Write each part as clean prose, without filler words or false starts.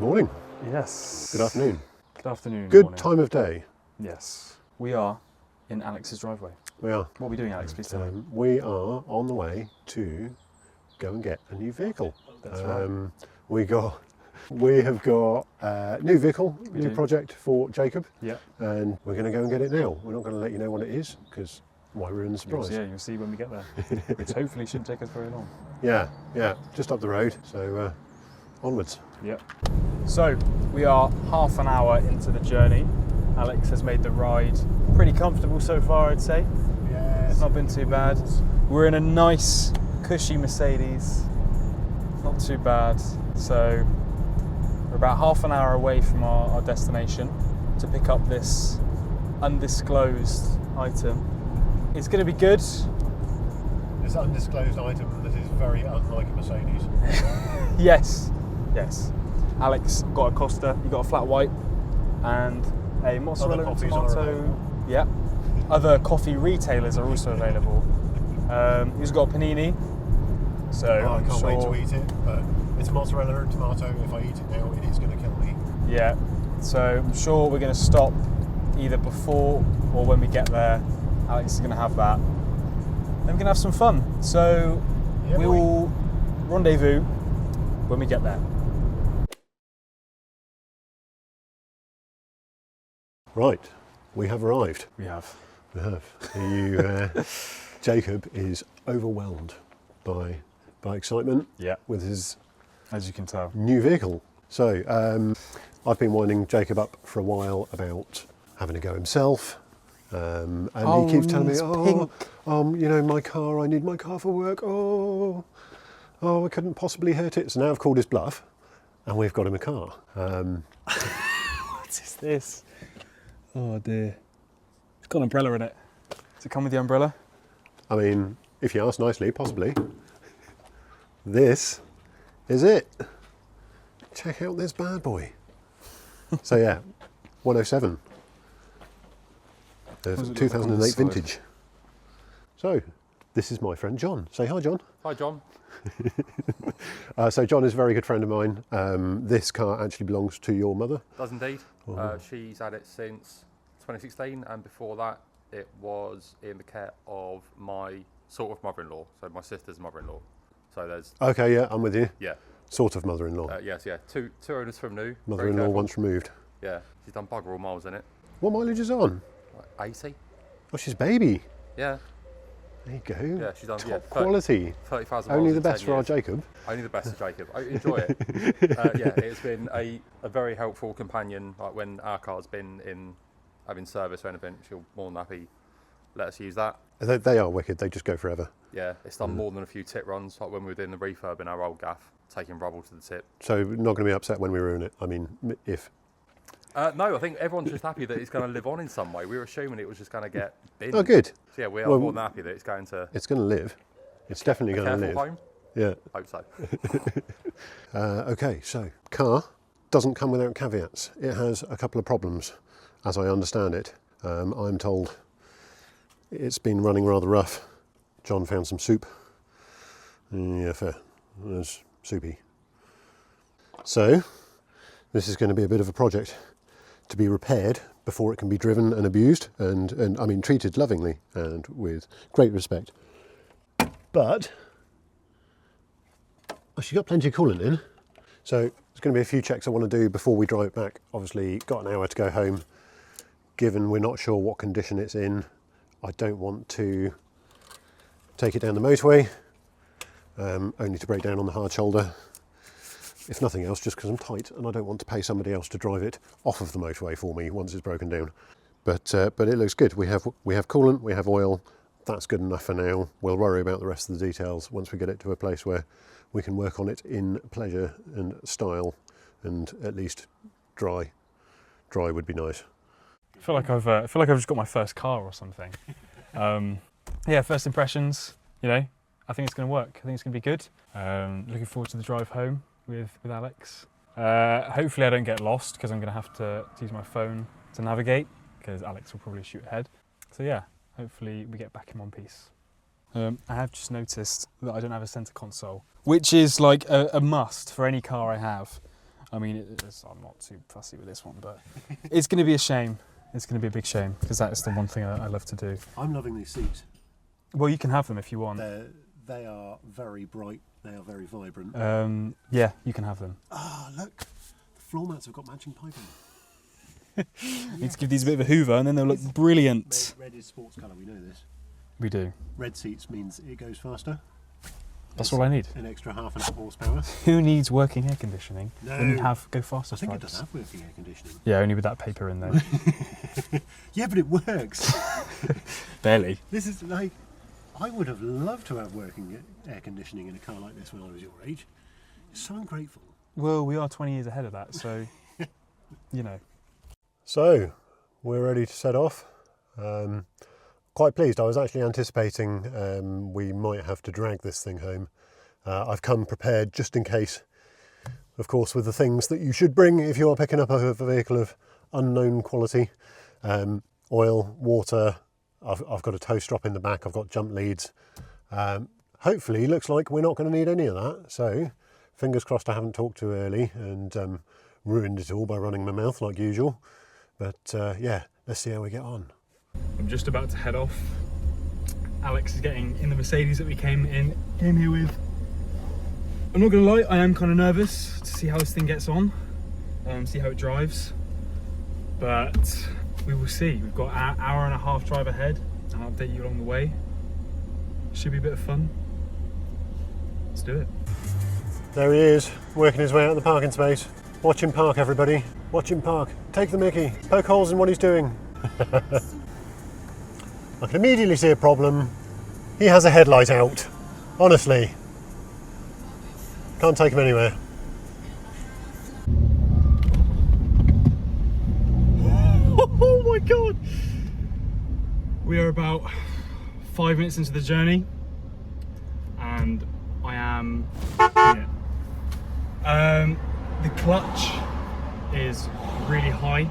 morning. Yes. Good afternoon. Good afternoon. Good morning. time of day. Yes. We are in Alex's driveway. We are. What are we doing, Alex? Please tell me. We are on the way to go and get a new vehicle. That's right. We have got a new vehicle, new do. project for Jacob. Yeah. And we're going to go and get it now. We're not going to let you know what it is because why ruin the surprise? You'll see when we get there. Which hopefully shouldn't take us very long. Yeah, just up the road. So onwards. Yep. So we are half an hour into the journey. Alex has made the ride pretty comfortable so far, I'd say. Yes. It's not been too bad. We're in a nice, cushy Mercedes. Not too bad. So we're about half an hour away from our destination to pick up this undisclosed item. It's going to be good. This undisclosed item that is very unlike a Mercedes. Yes. Alex got a Costa, you got a flat white, and a mozzarella and tomato. Yeah. Other coffee retailers are also available. He's got a panini. So I can't wait to eat it, but it's mozzarella and tomato. If I eat it now, it is going to kill me. Yeah. So I'm sure we're going to stop either before or when we get there. Alex is going to have that. Then we're going to have some fun. So we will rendezvous when we get there. Right, we have arrived. We have. Jacob is overwhelmed by excitement. Yeah. With his, as you can tell, new vehicle. So I've been winding Jacob up for a while about having to go himself, and he keeps telling me, my car. I need my car for work. Oh, I couldn't possibly hurt it. So now I've called his bluff, and we've got him a car. What is this? Oh dear. It's got an umbrella in it. Does it come with the umbrella? I mean, if you ask nicely, possibly. This is it. Check out this bad boy. So yeah, 107. 2008 vintage. So, this is my friend John. Say hi, John. Hi, John. So John is a very good friend of mine. This car actually belongs to your mother. Does indeed. She's had it since 2016, and before that it was in the care of my sort of mother-in-law, so my sister's mother-in-law. So there's... Okay, yeah, I'm with you. Yeah. Sort of mother-in-law. Yes, yeah. Two owners from new. Mother-in-law once removed. Yeah, she's done bugger all miles in it. What mileage is on? Like 80. Oh, she's baby. Yeah. There you go. Yeah, she's done top quality. 30,000 miles. Only the best for our Jacob. Only the best for Jacob. I enjoy it. It's been a very helpful companion. Like when our car's been in having service or anything, she'll more than happy let us use that. They are wicked. They just go forever. Yeah, it's done more than a few tip runs. Like when we were doing the refurb in our old gaff, taking rubble to the tip. So not going to be upset when we ruin it. I mean, if. No, I think everyone's just happy that it's going to live on in some way. We were assuming it was just going to get binned. Oh, good. So yeah, we are more than happy that it's going to... It's going to live. It's definitely going to live. Home? Yeah. Hope so. Okay, so car doesn't come without caveats. It has a couple of problems, as I understand it. I'm told it's been running rather rough. John found some soup. Yeah, fair. It was soupy. So, this is going to be a bit of a project to be repaired before it can be driven and abused and I mean treated lovingly and with great respect. But she got plenty of coolant in, so there's going to be a few checks I want to do before we drive it back. Obviously got an hour to go home. Given we're not sure what condition it's in, I don't want to take it down the motorway, only to break down on the hard shoulder. If nothing else, just because I'm tight and I don't want to pay somebody else to drive it off of the motorway for me once it's broken down. But it looks good. We have coolant, we have oil. That's good enough for now. We'll worry about the rest of the details once we get it to a place where we can work on it in pleasure and style, and at least dry. Dry would be nice. I feel like I've just got my first car or something. First impressions. I think it's going to work. I think it's going to be good. Looking forward to the drive home with Alex. Hopefully I don't get lost because I'm going to have to use my phone to navigate because Alex will probably shoot ahead. So yeah, hopefully we get back in one piece. I have just noticed that I don't have a centre console, which is like a must for any car I have. I mean, I'm not too fussy with this one, but it's going to be a shame. It's going to be a big shame because that is the one thing I love to do. I'm loving these seats. Well, you can have them if you want. They are very bright. They are very vibrant. Yeah, you can have them. Ah, look. The floor mats have got matching piping. Need to give these a bit of a hoover and then they'll look brilliant. Red is sports colour, we know this. We do. Red seats means it goes faster. That's all I need. An extra 1/2 horsepower. Who needs working air conditioning when you have go faster I think stripes? it does have working air conditioning. Yeah, only with that paper in there. Yeah, but it works. Barely. This is like, I would have loved to have working air conditioning in a car like this when I was your age. So ungrateful. Well, we are 20 years ahead of that, so, you know. So, we're ready to set off. Quite pleased. I was actually anticipating we might have to drag this thing home. I've come prepared just in case, of course, with the things that you should bring if you are picking up a vehicle of unknown quality. Oil, water, I've got a tow strop in the back, I've got jump leads. Hopefully, looks like we're not going to need any of that. So, fingers crossed I haven't talked too early and ruined it all by running my mouth like usual. But yeah, let's see how we get on. I'm just about to head off. Alex is getting in the Mercedes that we came here with. I'm not gonna lie, I am kind of nervous to see how this thing gets on, see how it drives. But we will see. We've got an hour and a half drive ahead, and I'll update you along the way. Should be a bit of fun. Let's do it. There he is, working his way out of the parking space. Watch him park, everybody. Watch him park. Take the mickey. Poke holes in what he's doing. I can immediately see a problem. He has a headlight out. Honestly. Can't take him anywhere. Oh my god! We are about 5 minutes into the journey and I am in it. The clutch is really high.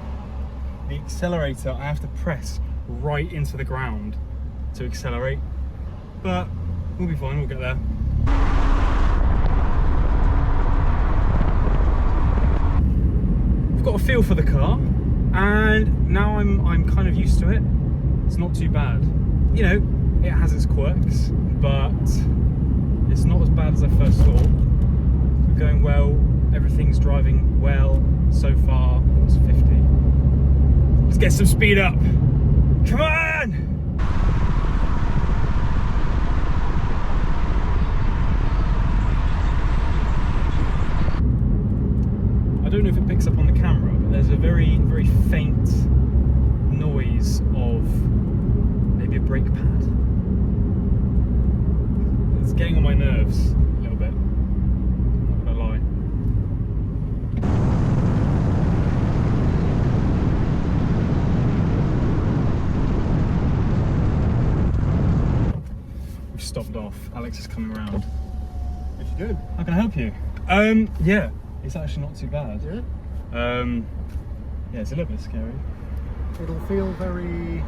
The accelerator I have to press right into the ground to accelerate, but we'll be fine, we'll get there. I've got a feel for the car and now I'm kind of used to it. It's not too bad. You know, it has its quirks, but it's not as bad as I first thought. We're going well, everything's driving well so far. It's 50. Let's get some speed up. Come on! I don't know if it picks up on the camera, but there's a very, very faint noise of maybe a brake pad. It's getting on my nerves a little bit, I'm not gonna lie. We've stopped off. Alex is coming around. What's he doing? How can I help you? Yeah, it's actually not too bad. Yeah? Yeah, it's a little bit scary. It'll feel very,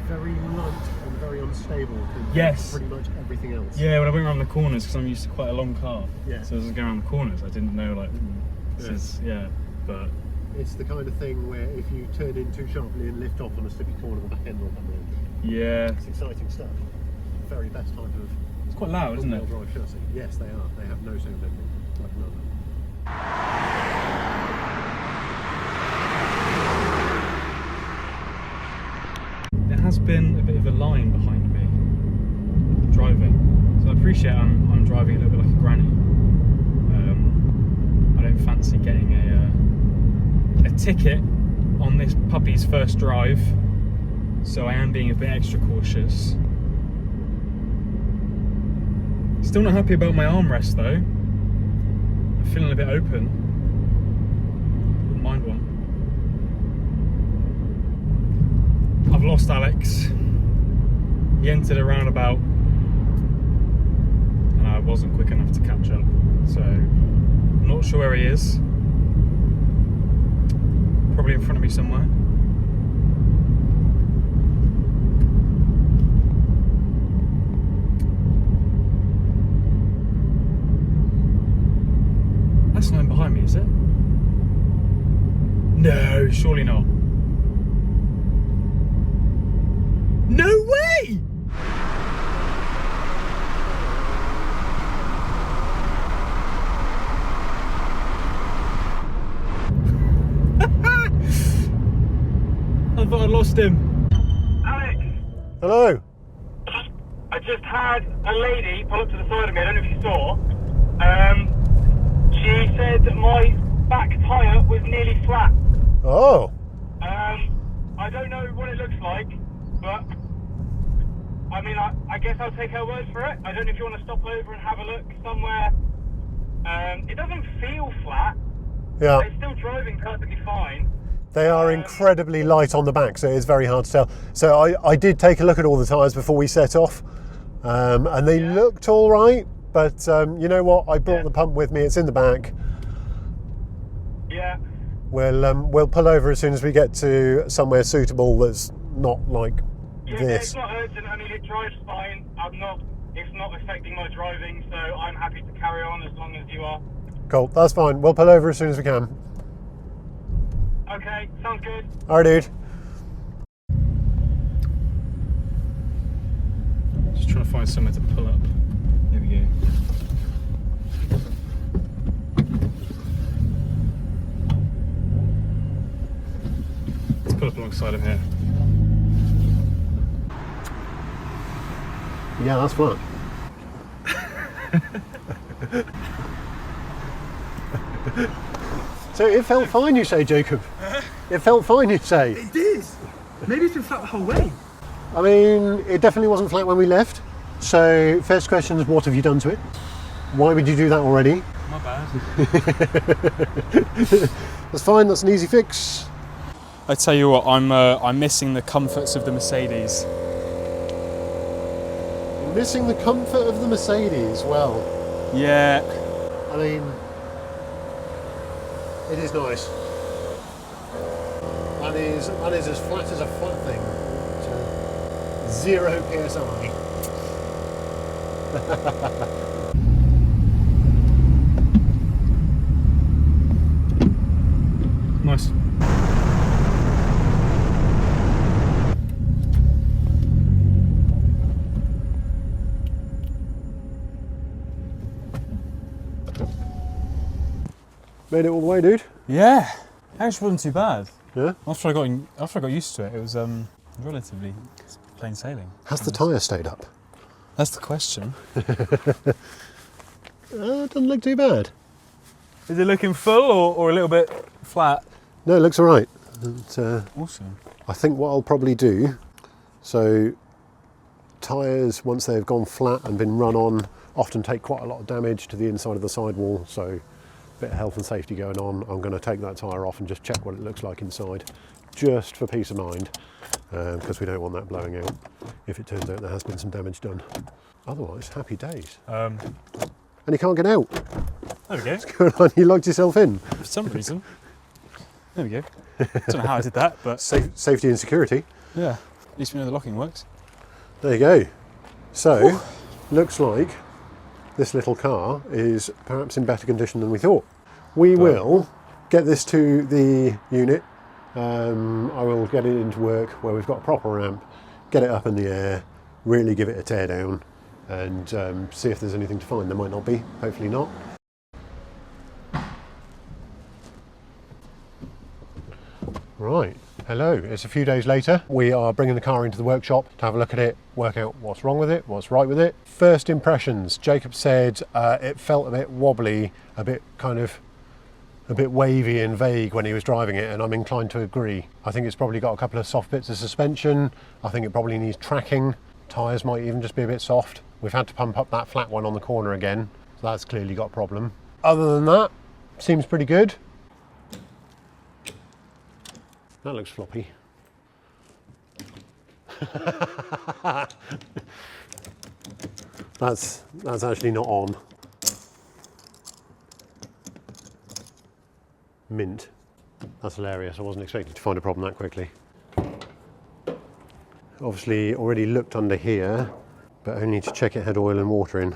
very light and very unstable compared to Yes. pretty much everything else. Yeah, when I went around the corners, because I'm used to quite a long car. Yeah. So as I was going around the corners, I didn't know, like, this Yeah. is, yeah, but... It's the kind of thing where if you turn in too sharply and lift off on a slippy corner, the back end will come round. Yeah. It's exciting stuff. Very best type of It's quite loud, isn't it? drive chassis. Yes, they are. They have no sound ending, like none. There has been a bit of a line behind me driving, so I appreciate I'm driving a little bit like a granny. I don't fancy getting a ticket on this puppy's first drive, so I am being a bit extra cautious. Still not happy about my armrest though. I'm feeling a bit open. Wouldn't mind one. I've lost Alex. He entered a roundabout and I wasn't quick enough to catch up. So, I'm not sure where he is. Probably in front of me somewhere. That's not behind me, is it? I thought I'd lost him. Alex, Hello. I just had a lady pull up to the side of me. I don't know if you saw. She said that my back tyre was nearly flat. Oh. I don't know what it looks like, but I mean, I guess I'll take her word for it. I don't know if you want to stop over and have a look somewhere. It doesn't feel flat. Yeah. It's still driving perfectly fine. They are incredibly light on the back, so it's very hard to tell. So I did take a look at all the tyres before we set off, and they looked all right. But you know what? I brought the pump with me. It's in the back. Yeah. We'll pull over as soon as we get to somewhere suitable that's not like Yeah, this. it's not urgent. I mean, it drives fine. It's not affecting my driving, so I'm happy to carry on as long as you are. Cool, that's fine. We'll pull over as soon as we can. Okay, sounds good. All right, dude. Just trying to find somewhere to pull up. Here we go. Let's pull up alongside him here. Yeah, that's fine. So it felt fine, you say, Jacob? It felt fine, you say? It did. Maybe it's been flat the whole way. I mean, it definitely wasn't flat when we left. So first question is, what have you done to it? Why would you do that already? My bad. That's fine, that's an easy fix. I tell you what, I'm missing the comforts of the Mercedes. Missing the comfort of the Mercedes, well, Yeah. I mean, it is nice. That is as flat as a flat thing. So 0 PSI. Nice. Made it all the way, dude. Yeah. Actually wasn't too bad. Yeah. After I got used to it, it was relatively plain sailing. Has the tyre stayed up? That's the question. Doesn't look too bad. Is it looking full or a little bit flat? No, it looks all right. Awesome. I think what I'll probably do, so tyres, once they've gone flat and been run on, often take quite a lot of damage to the inside of the sidewall, so a bit of health and safety going on. I'm going to take that tyre off and just check what it looks like inside, just for peace of mind, because we don't want that blowing out if it turns out there has been some damage done. Otherwise, happy days. And you can't get out. There we go. What's going on? You locked yourself in. For some reason. There we go. Don't know how I did that, but Safety and security. yeah. At least we know the locking works. There you go. So, looks like this little car is perhaps in better condition than we thought. We will get this to the unit. I will get it into work where we've got a proper ramp, get it up in the air, really give it a tear down, and see if there's anything to find. There might not be, hopefully not. Right, hello, it's a few days later. We are bringing the car into the workshop to have a look at it, work out what's wrong with it, what's right with it. First impressions, Jacob said it felt a bit wobbly, a bit wavy and vague when he was driving it, and I'm inclined to agree. I think it's probably got a couple of soft bits of suspension. I think it probably needs tracking. Tyres might even just be a bit soft. We've had to pump up that flat one on the corner again, so that's clearly got a problem. Other than that, seems pretty good. That looks floppy. That's actually not on. Mint. That's hilarious. I wasn't expecting to find a problem that quickly. Obviously already looked under here, but only to check it had oil and water in.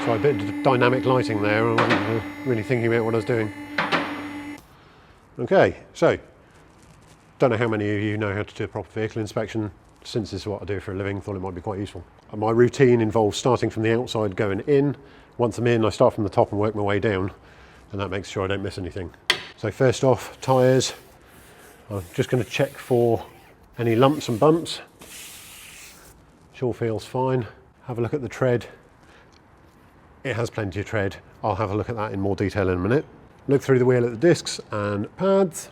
So a bit of dynamic lighting there. I wasn't really thinking about what I was doing. Okay, so don't know how many of you know how to do a proper vehicle inspection. Since this is what I do for a living, thought it might be quite useful. My routine involves starting from the outside, going in. Once I'm in, I start from the top and work my way down, and that makes sure I don't miss anything. So first off, tyres. I'm just going to check for any lumps and bumps. Sure feels fine. Have a look at the tread. It has plenty of tread. I'll have a look at that in more detail in a minute. Look through the wheel at the discs and pads.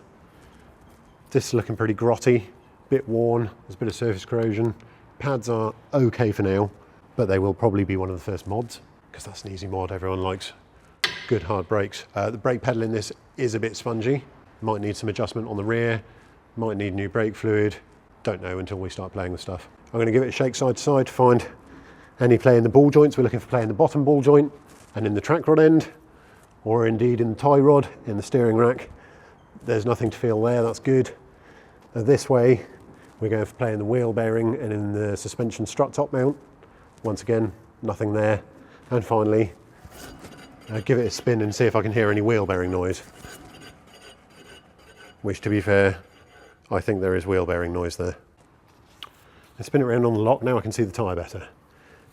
This is looking pretty grotty, bit worn, there's a bit of surface corrosion. Pads are okay for now, but they will probably be one of the first mods, because that's an easy mod. Everyone likes good hard brakes. The brake pedal in this is a bit spongy. Might need some adjustment on the rear, might need new brake fluid. Don't know until we start playing with stuff. I'm going to give it a shake side to side to find any play in the ball joints. We're looking for play in the bottom ball joint and in the track rod end, or indeed in the tie rod, in the steering rack. There's nothing to feel there, that's good. This way, we're going for play in the wheel bearing and in the suspension strut top mount. Once again, nothing there. And finally, give it a spin and see if I can hear any wheel bearing noise. Which, to be fair, I think there is wheel bearing noise there. I spin it around on the lock, now I can see the tyre better.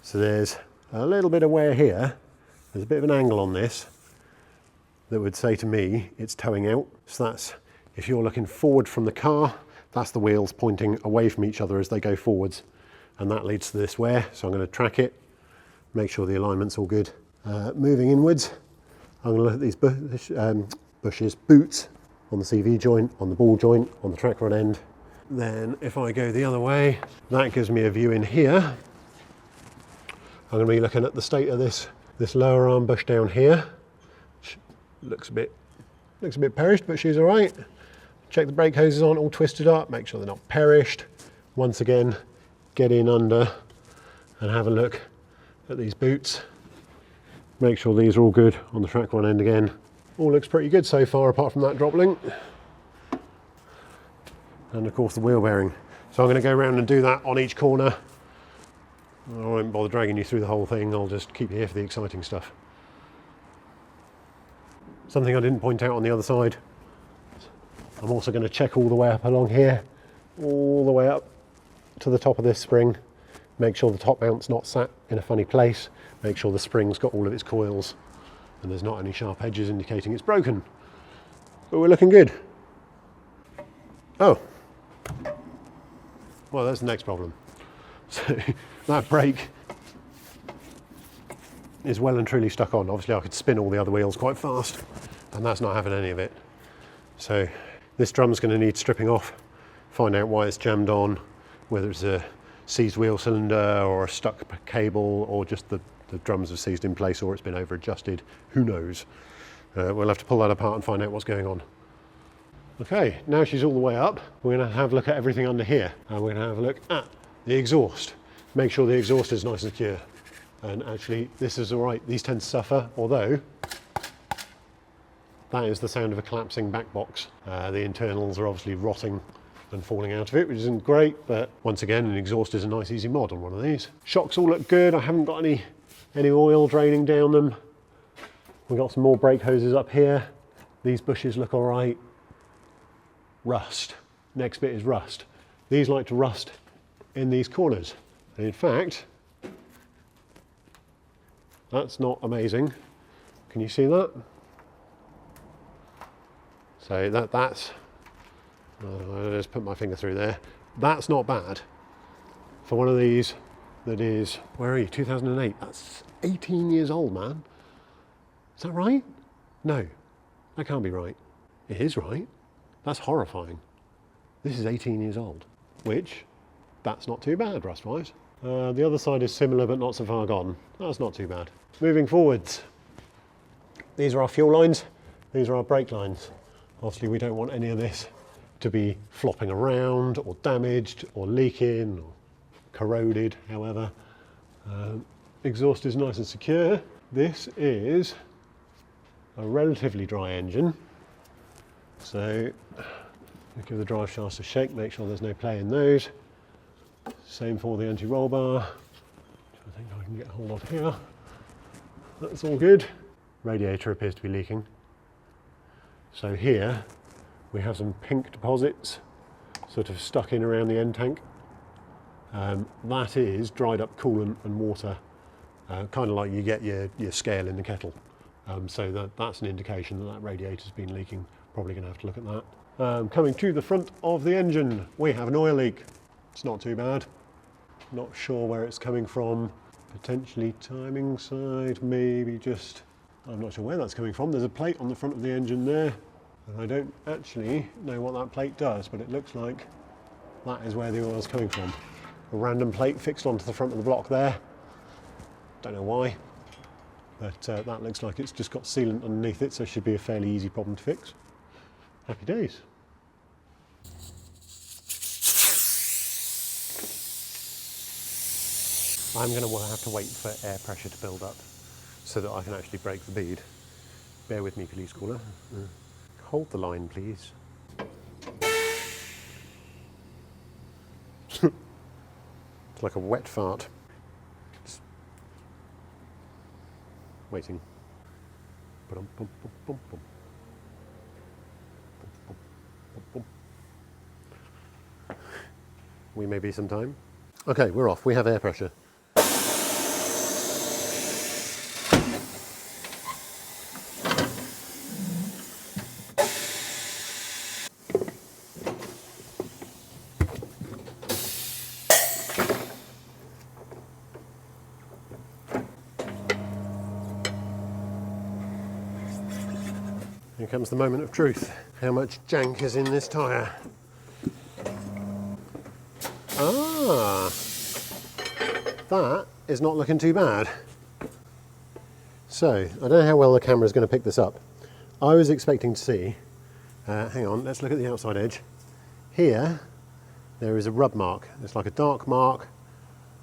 So there's a little bit of wear here. There's a bit of an angle on this that would say to me it's towing out. So that's, if you're looking forward from the car, that's the wheels pointing away from each other as they go forwards, and that leads to this wear. So I'm going to track it, make sure the alignment's all good. Moving inwards, I'm going to look at these boots on the CV joint, on the ball joint, on the track rod end. Then if I go the other way, that gives me a view in here. I'm going to be looking at the state of this lower arm bush down here. Which looks a bit perished, but she's all right. Check the brake hoses aren't all twisted up, make sure they're not perished. Once again, get in under and have a look at these boots. Make sure these are all good on the track rod end again. All looks pretty good so far, apart from that drop link. And of course the wheel bearing. So I'm going to go around and do that on each corner. I won't bother dragging you through the whole thing, I'll just keep you here for the exciting stuff. Something I didn't point out on the other side, I'm also going to check all the way up along here, all the way up to the top of this spring. Make sure the top mount's not sat in a funny place. Make sure the spring's got all of its coils and there's not any sharp edges indicating it's broken. But we're looking good. Oh, well, that's the next problem. So that brake is well and truly stuck on. Obviously I could spin all the other wheels quite fast, and that's not having any of it. So this drum's going to need stripping off, find out why it's jammed on, whether it's a seized wheel cylinder or a stuck cable, or just the drums have seized in place, or it's been over adjusted, who knows. We'll have to pull that apart and find out what's going on. Okay, now she's all the way up, we're going to have a look at everything under here, and we're going to have a look at the exhaust. Make sure the exhaust is nice and secure. And actually this is all right, these tend to suffer, although that is the sound of a collapsing back box. The internals are obviously rotting and falling out of it, which isn't great, but once again, an exhaust is a nice easy mod on one of these. Shocks all look good, I haven't got any oil draining down them. We've got some more brake hoses up here. These bushes look all right. Rust, next bit is rust. These like to rust in these corners. And in fact, that's not amazing. Can you see that? So that's, I'll just put my finger through there. That's not bad for one of these that is, where are you, 2008? That's 18 years old, man. Is that right? No, that can't be right. It is right. That's horrifying. This is 18 years old, which, that's not too bad rust-wise. The other side is similar but not so far gone. That's not too bad. Moving forwards, these are our fuel lines, these are our brake lines. Obviously we don't want any of this to be flopping around or damaged or leaking or corroded, however. Exhaust is nice and secure. This is a relatively dry engine. So give the drive shafts a shake, make sure there's no play in those. Same for the anti-roll bar, which I think I can get hold of here. That's all good. Radiator appears to be leaking. So here We have some pink deposits sort of stuck in around the end tank. That is dried up coolant and water, kind of like you get your scale in the kettle. So that's an indication that radiator's been leaking. Probably going to have to look at that. Coming to the front of the engine, we have an oil leak. It's not too bad. Not sure where it's coming from. Potentially timing side, maybe just, I'm not sure where that's coming from. There's a plate on the front of the engine there. And I don't actually know what that plate does, but it looks like that is where the oil's coming from. A random plate fixed onto the front of the block there. Don't know why, but that looks like it's just got sealant underneath it, so it should be a fairly easy problem to fix. Happy days. I'm going to have to wait for air pressure to build up so that I can actually break the bead. Bear with me, police caller. Hold the line, please. It's like a wet fart. Just waiting. We may be some time. Okay, we're off. We have air pressure. Here comes the moment of truth. How much jank is in this tyre? Ah, that is not looking too bad. So, I don't know how well the camera is going to pick this up. I was expecting to see, hang on, let's look at the outside edge. Here, there is a rub mark. It's like a dark mark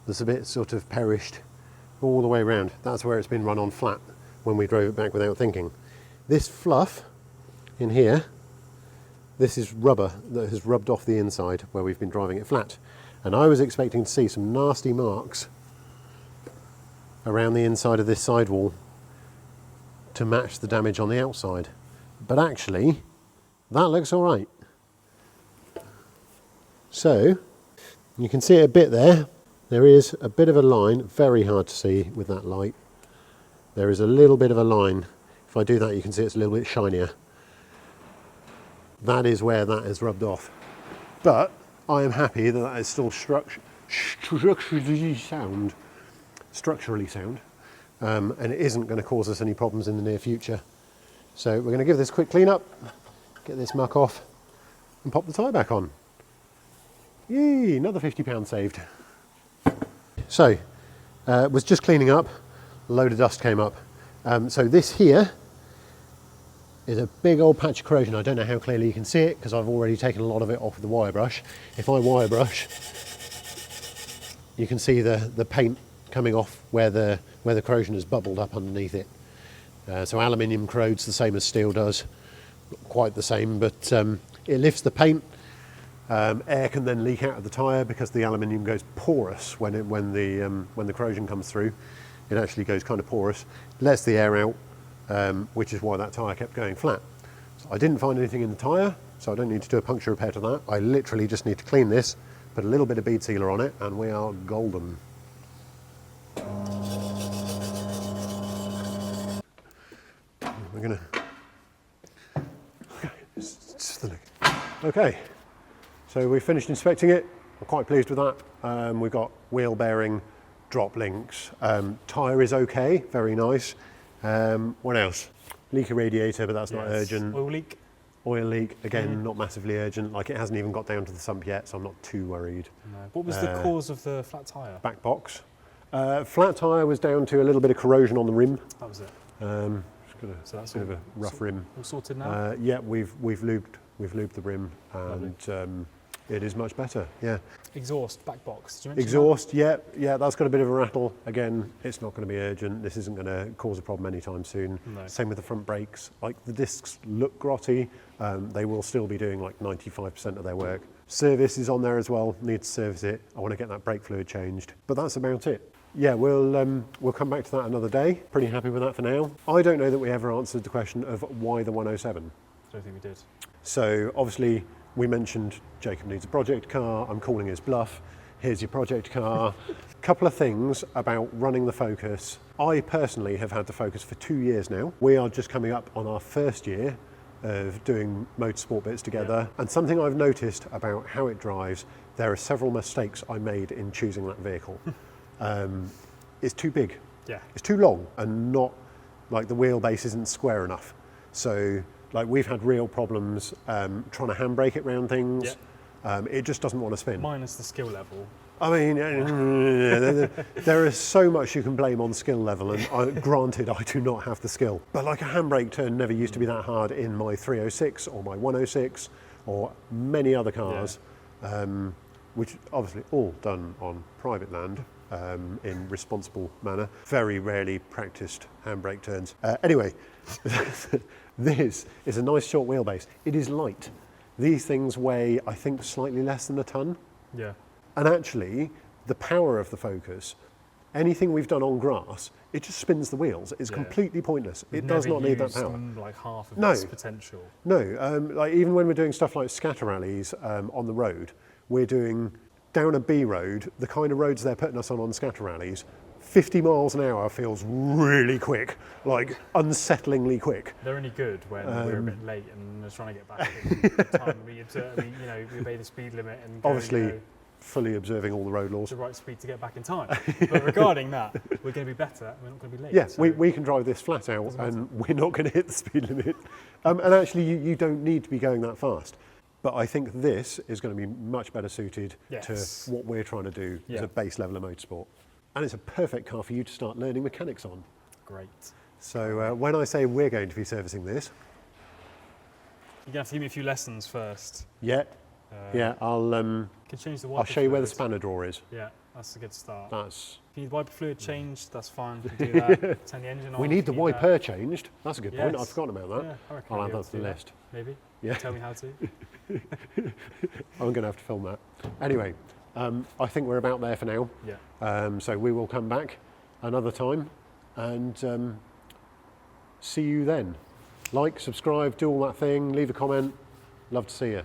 that's a bit sort of perished all the way around. That's where it's been run on flat when we drove it back without thinking. This fluff in here, this is rubber that has rubbed off the inside where we've been driving it flat. And I was expecting to see some nasty marks around the inside of this sidewall to match the damage on the outside. But actually, that looks all right. So, you can see it a bit there. There is a bit of a line, very hard to see with that light. There is a little bit of a line. If I do that, you can see it's a little bit shinier. That is where that is rubbed off. But I am happy that that is still structurally sound, and it isn't going to cause us any problems in the near future. So we're going to give this a quick clean up, get this muck off, and pop the tyre back on. Yay, another £50 saved. So, was just cleaning up, a load of dust came up. So this here is a big old patch of corrosion. I don't know how clearly you can see it because I've already taken a lot of it off with the wire brush. If I wire brush, you can see the paint coming off where the corrosion has bubbled up underneath it. So aluminium corrodes the same as steel does, not quite the same, but it lifts the paint. Air can then leak out of the tyre because the aluminium goes porous when the corrosion comes through. It actually goes kind of porous, lets the air out, which is why that tyre kept going flat. So I didn't find anything in the tyre, so I don't need to do a puncture repair to that. I literally just need to clean this, put a little bit of bead sealer on it, and we are golden. We're gonna. Okay, just the look. Okay, so we finished inspecting it. I'm quite pleased with that. We've got wheel bearing, drop links. Tyre is okay, very nice. What else? Leak a radiator, but that's not urgent. Oil leak. Oil leak, again, not massively urgent. Like, it hasn't even got down to the sump yet, so I'm not too worried. No. What was the cause of the flat tyre? Back box. Flat tyre was down to a little bit of corrosion on the rim. That was it. So that's a bit of a rough rim. All sorted now? Yeah, we've lubed the rim, and it is much better. Yeah. Exhaust, back box. Did you mention Exhaust, yeah, that's got a bit of a rattle. Again, it's not going to be urgent. This isn't going to cause a problem anytime soon. No. Same with the front brakes. Like, the discs look grotty. They will still be doing like 95% of their work. Service is on there as well. Need to service it. I want to get that brake fluid changed. But that's about it. Yeah, we'll come back to that another day. Pretty happy with that for now. I don't know that we ever answered the question of why the 107. I don't think we did. So obviously we mentioned Jacob needs a project car. I'm calling his bluff. Here's your project car. Couple of things about running the Focus. I personally have had the Focus for 2 years now. We are just coming up on our first year of doing motorsport bits together. And something I've noticed about how it drives, there are several mistakes I made in choosing that vehicle. It's too big. Yeah. It's too long and not, like the wheelbase isn't square enough. So like we've had real problems trying to handbrake it round things. Yeah. It just doesn't want to spin. Minus the skill level. I mean, there is so much you can blame on skill level, and granted, I do not have the skill. But like a handbrake turn never used to be that hard in my 306 or my 106 or many other cars, which obviously all done on private land in responsible manner. Very rarely practiced handbrake turns. Anyway, this is a nice short wheelbase. It is light. These things weigh, I think, slightly less than a ton. Yeah. And actually, the power of the Focus, anything we've done on grass, it just spins the wheels. It's completely pointless. It does not need that power. Like half of No. its potential. No, like even when we're doing stuff like scatter rallies on the road, we're doing down a B road, the kind of roads they're putting us on scatter rallies, 50 miles an hour feels really quick, like unsettlingly quick. They're only good when we're a bit late and we're trying to get back in the time. We obey the speed limit and go, Obviously, fully observing all the road laws. the right speed to get back in time. But regarding that, we're going to be better. We're not going to be late. Yeah, so we can drive this flat out and we're not going to hit the speed limit. And actually, you don't need to be going that fast. But I think this is going to be much better suited Yes. to what we're trying to do as Yeah. a base level of motorsport. And it's a perfect car for you to start learning mechanics on. Great. So when I say we're going to be servicing this, You're going to have to give me a few lessons first. yeah, I'll Can change the wiper show you where the fluid. spanner drawer is. Yeah, that's a good start. That's If you need wiper fluid changed, that's fine. You can do that. Turn the engine on. we need if the you wiper changed. That's a good point. Yes. I've forgotten about that. Yeah, I reckon I'll you'll add be able that to to the do list. Maybe. Yeah. Tell me how to. I'm going to have to film that. Anyway, I think we're about there for now. Yeah. So we will come back another time and see you then. Like, subscribe, do all that thing, leave a comment. Love to see you.